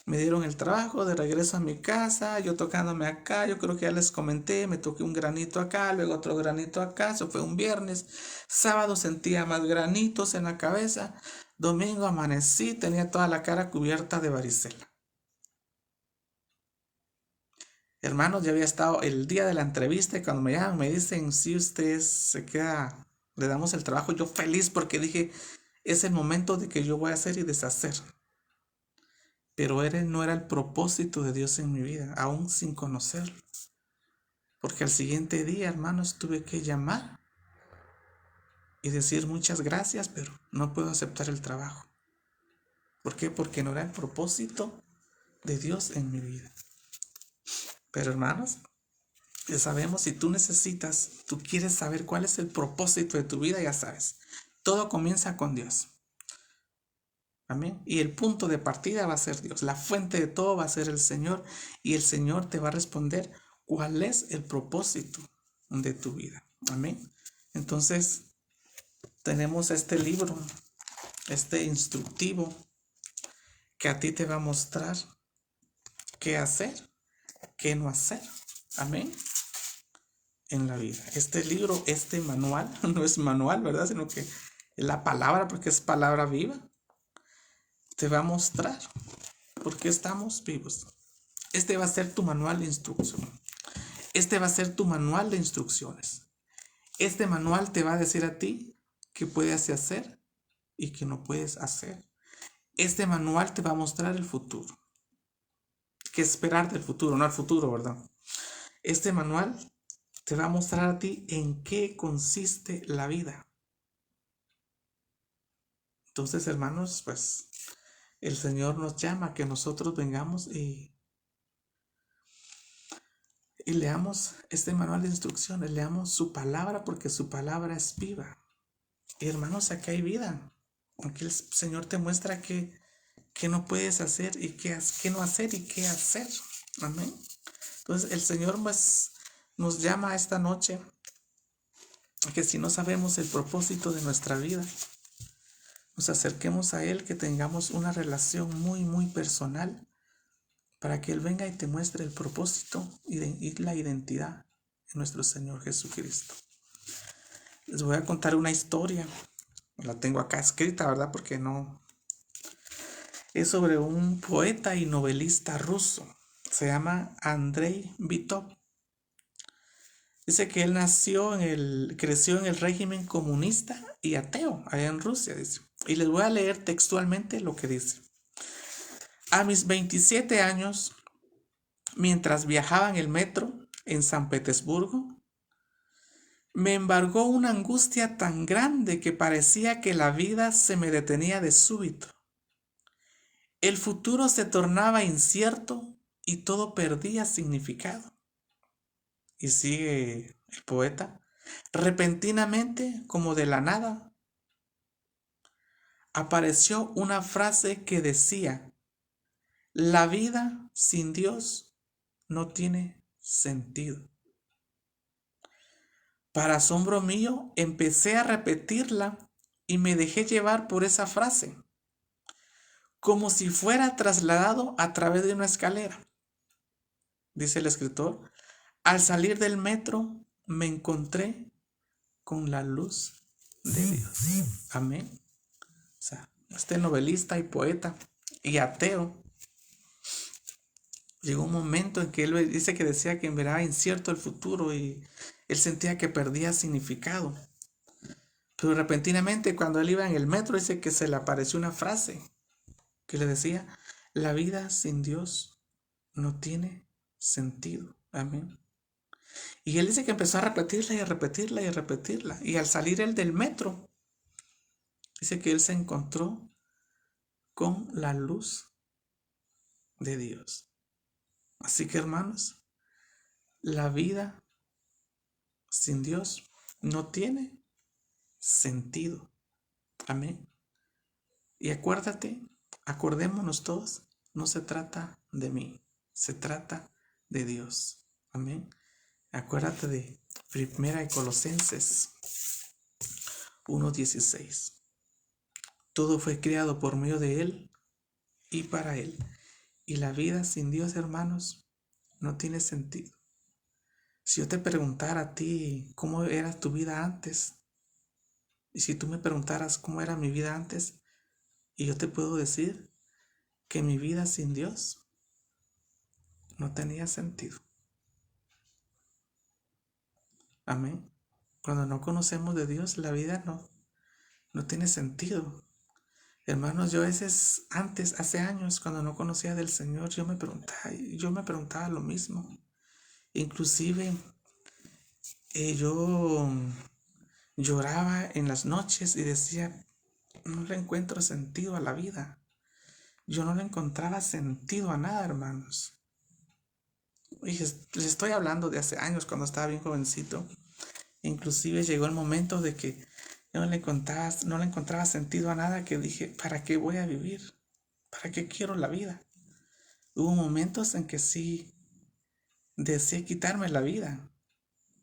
me dieron el trabajo, de regreso a mi casa, yo tocándome acá, yo creo que ya les comenté, me toqué un granito acá, luego otro granito acá, eso fue un viernes, sábado sentía más granitos en la cabeza, Domingo amanecí, tenía toda la cara cubierta de varicela. Hermanos, ya había estado el día de la entrevista y cuando me llaman me dicen si usted se queda, le damos el trabajo. Yo feliz porque dije, es el momento de que yo voy a hacer y deshacer. Pero no era el propósito de Dios en mi vida, aún sin conocerlo. Porque al siguiente día, hermanos, tuve que llamar y decir muchas gracias, pero no puedo aceptar el trabajo. ¿Por qué? Porque no era el propósito de Dios en mi vida. Pero hermanos, ya sabemos, si tú quieres saber cuál es el propósito de tu vida, ya sabes. Todo comienza con Dios. Amén. Y el punto de partida va a ser Dios. La fuente de todo va a ser el Señor. Y el Señor te va a responder cuál es el propósito de tu vida. Amén. Entonces, tenemos este libro, este instructivo, que a ti te va a mostrar qué hacer, qué no hacer. Amén. En la vida. Este libro, este manual, no es manual, ¿verdad? Sino que la palabra, porque es palabra viva, te va a mostrar por qué estamos vivos. Este va a ser tu manual de instrucción. Este va a ser tu manual de instrucciones. Este manual te va a decir a ti qué puedes hacer y qué no puedes hacer. Este manual te va a mostrar el futuro. ¿Qué esperar del futuro? No al futuro, ¿verdad? Este manual te va a mostrar a ti en qué consiste la vida. Entonces, hermanos, pues el Señor nos llama a que nosotros vengamos y leamos este manual de instrucciones, leamos su palabra porque su palabra es viva. Y hermanos, aquí hay vida. Aquí el Señor te muestra qué no puedes hacer y qué no hacer y qué hacer. Amén. Entonces el Señor pues, nos llama esta noche a que si no sabemos el propósito de nuestra vida, nos acerquemos a Él, que tengamos una relación muy, muy personal para que Él venga y te muestre el propósito y la identidad de nuestro Señor Jesucristo. Les voy a contar una historia. La tengo acá escrita, ¿verdad? Porque no... Es sobre un poeta y novelista ruso. Se llama Andrei Bitov. Dice que él creció en el régimen comunista y ateo, allá en Rusia, dice. Y les voy a leer textualmente lo que dice. A mis 27 años, mientras viajaba en el metro en San Petersburgo, me embargó una angustia tan grande que parecía que la vida se me detenía de súbito. El futuro se tornaba incierto y todo perdía significado. Y sigue el poeta, repentinamente, como de la nada, apareció una frase que decía: la vida sin Dios no tiene sentido. Para asombro mío, empecé a repetirla y me dejé llevar por esa frase, como si fuera trasladado a través de una escalera. Dice el escritor, al salir del metro me encontré con la luz de Dios. Amén. O sea, este novelista y poeta y ateo, llegó un momento en que él dice que decía que era incierto el futuro y él sentía que perdía significado. Pero repentinamente cuando él iba en el metro dice que se le apareció una frase que le decía: la vida sin Dios no tiene sentido. Amén. Y él dice que empezó a repetirla y a repetirla y a repetirla. Y al salir él del metro, dice que él se encontró con la luz de Dios. Así que, hermanos, la vida sin Dios no tiene sentido. Amén. Y acordémonos todos, no se trata de mí, se trata de Dios. Amén. Acuérdate de 1 Colosenses 1:16. Todo fue creado por medio de Él y para Él. Y la vida sin Dios, hermanos, no tiene sentido. Si yo te preguntara a ti cómo era tu vida antes, y si tú me preguntaras cómo era mi vida antes, Y yo te puedo decir que mi vida sin Dios no tenía sentido. Amén. Cuando no conocemos de Dios, la vida no tiene sentido. Hermanos, yo a veces antes, hace años, cuando no conocía del Señor, yo me preguntaba lo mismo. Inclusive yo lloraba en las noches y decía, no le encuentro sentido a la vida. Yo no le encontraba sentido a nada, hermanos. Y les estoy hablando de hace años, cuando estaba bien jovencito. Inclusive llegó el momento de que yo no le encontraba sentido a nada, que dije, ¿para qué voy a vivir? ¿Para qué quiero la vida? Hubo momentos en que sí deseé quitarme la vida,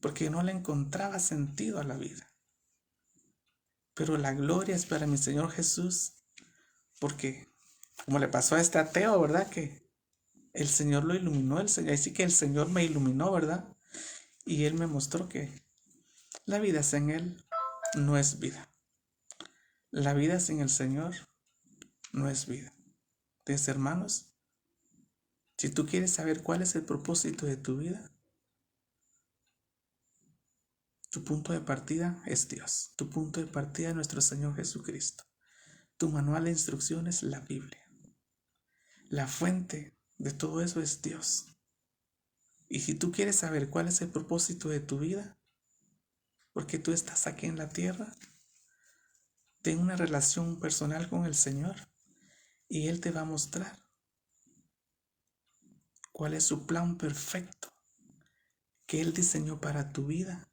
porque no le encontraba sentido a la vida. Pero la gloria es para mi Señor Jesús, porque como le pasó a este ateo, ¿verdad? Que el Señor lo iluminó, así que el Señor me iluminó, ¿verdad? Y Él me mostró que la vida sin Él no es vida. La vida sin el Señor no es vida. Entonces, hermanos, si tú quieres saber cuál es el propósito de tu vida, tu punto de partida es Dios. Tu punto de partida es nuestro Señor Jesucristo. Tu manual de instrucciones es la Biblia. La fuente de todo eso es Dios. Y si tú quieres saber cuál es el propósito de tu vida, porque tú estás aquí en la tierra, ten una relación personal con el Señor y Él te va a mostrar cuál es su plan perfecto que Él diseñó para tu vida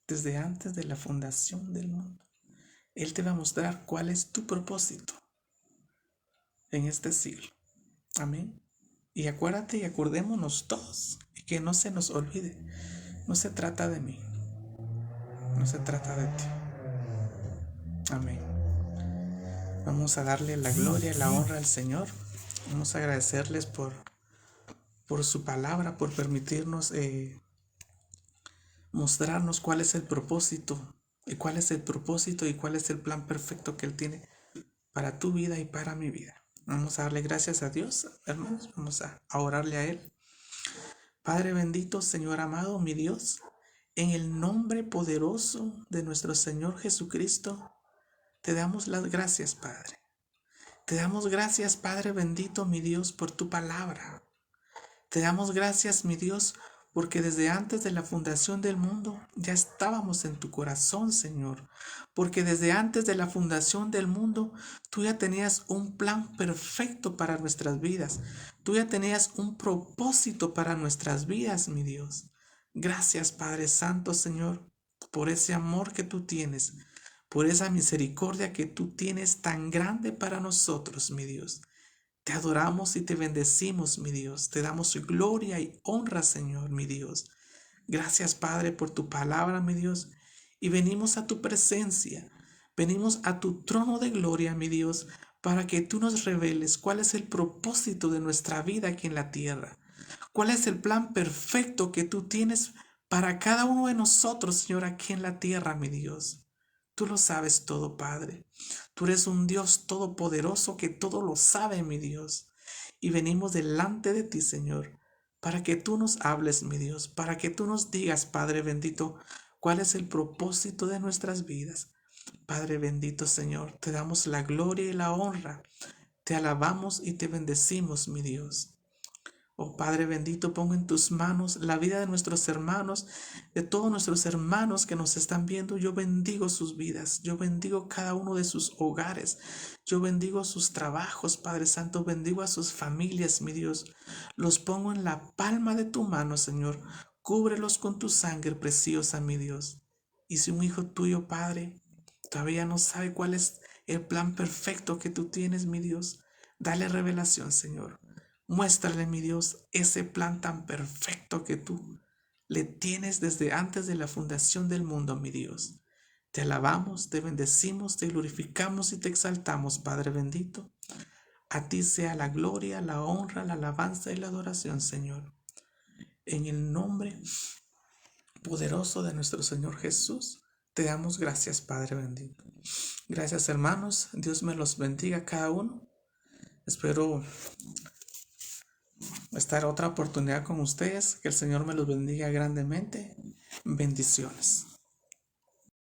desde antes de la fundación del mundo. Él te va a mostrar cuál es tu propósito en este siglo. Amén. Y acuérdate y acordémonos todos, y que no se nos olvide, no se trata de mí, no se trata de ti. Amén. Vamos a darle la gloria y la honra al Señor. Vamos a agradecerles por su palabra, por permitirnos mostrarnos cuál es el propósito, y cuál es el propósito y cuál es el plan perfecto que Él tiene para tu vida y para mi vida. Vamos a darle gracias a Dios, hermanos. Vamos a orarle a Él. Padre bendito, Señor amado, mi Dios, en el nombre poderoso de nuestro Señor Jesucristo, te damos las gracias, Padre. Te damos gracias, Padre bendito, mi Dios, por tu palabra. Te damos gracias, mi Dios, porque desde antes de la fundación del mundo ya estábamos en tu corazón, Señor. Porque desde antes de la fundación del mundo tú ya tenías un plan perfecto para nuestras vidas. Tú ya tenías un propósito para nuestras vidas, mi Dios. Gracias, Padre Santo, Señor, por ese amor que tú tienes, por esa misericordia que tú tienes tan grande para nosotros, mi Dios. Te adoramos y te bendecimos, mi Dios. Te damos gloria y honra, Señor, mi Dios. Gracias, Padre, por tu palabra, mi Dios. Y venimos a tu presencia. Venimos a tu trono de gloria, mi Dios, para que tú nos reveles cuál es el propósito de nuestra vida aquí en la tierra. Cuál es el plan perfecto que tú tienes para cada uno de nosotros, Señor, aquí en la tierra, mi Dios. Tú lo sabes todo, Padre. Tú eres un Dios todopoderoso que todo lo sabe, mi Dios. Y venimos delante de ti, Señor, para que tú nos hables, mi Dios, para que tú nos digas, Padre bendito, cuál es el propósito de nuestras vidas. Padre bendito, Señor, te damos la gloria y la honra. Te alabamos y te bendecimos, mi Dios. Oh Padre bendito, pongo en tus manos la vida de nuestros hermanos, de todos nuestros hermanos que nos están viendo. Yo bendigo sus vidas, yo bendigo cada uno de sus hogares, yo bendigo sus trabajos, Padre Santo, bendigo a sus familias, mi Dios. Los pongo en la palma de tu mano, Señor. Cúbrelos con tu sangre preciosa, mi Dios. Y si un hijo tuyo, Padre, todavía no sabe cuál es el plan perfecto que tú tienes, mi Dios, dale revelación, Señor. Muéstrale, mi Dios, ese plan tan perfecto que tú le tienes desde antes de la fundación del mundo, mi Dios. Te alabamos, te bendecimos, te glorificamos y te exaltamos, Padre bendito. A ti sea la gloria, la honra, la alabanza y la adoración, Señor. En el nombre poderoso de nuestro Señor Jesús, Te damos gracias, Padre bendito. Gracias, hermanos. Dios me los bendiga a cada uno. Espero estar otra oportunidad con ustedes. Que el Señor me los bendiga grandemente. Bendiciones.